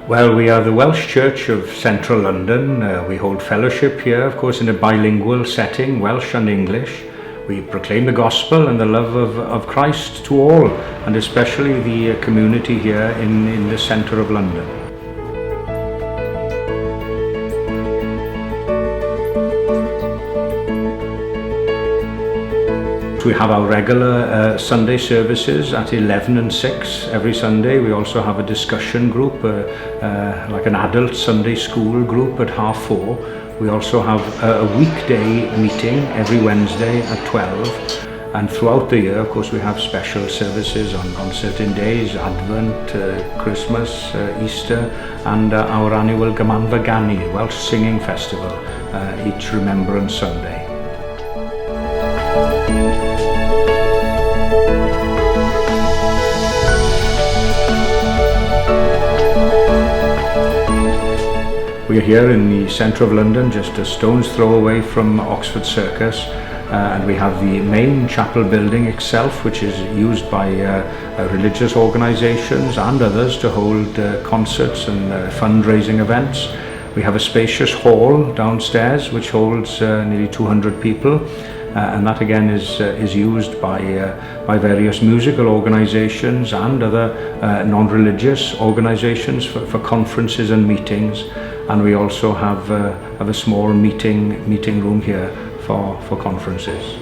Well, we are the Welsh Church of Central London. We hold fellowship here, of course, in a bilingual setting, Welsh and English. We proclaim the gospel and the love of Christ to all, and especially the community here in the centre of London. We have our regular Sunday services at 11 and 6 every Sunday. We also have a discussion group, like an adult Sunday school group at 4:30. We also have a weekday meeting every Wednesday at 12. And throughout the year, of course, we have special services on certain days, Advent, Christmas, Easter, and our annual Gymanfa Ganu, Welsh Singing Festival, each Remembrance Sunday. We are here in the centre of London, just a stone's throw away from Oxford Circus, and we have the main chapel building itself, which is used by religious organisations and others to hold concerts and fundraising events. We have a spacious hall downstairs which holds nearly 200 people, and that again is used by various musical organisations and other non-religious organisations for conferences and meetings. And we also have a small meeting room here for conferences.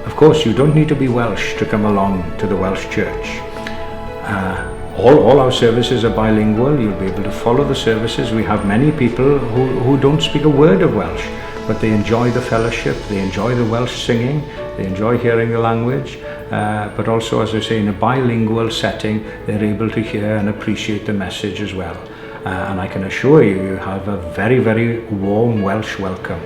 Of course, you don't need to be Welsh to come along to the Welsh Church. All our services are bilingual. You'll be able to follow the services. We have many people who don't speak a word of Welsh, but they enjoy the fellowship, they enjoy the Welsh singing, they enjoy hearing the language, but also, as I say, in a bilingual setting, they're able to hear and appreciate the message as well. And I can assure you, you have a very, very warm Welsh welcome.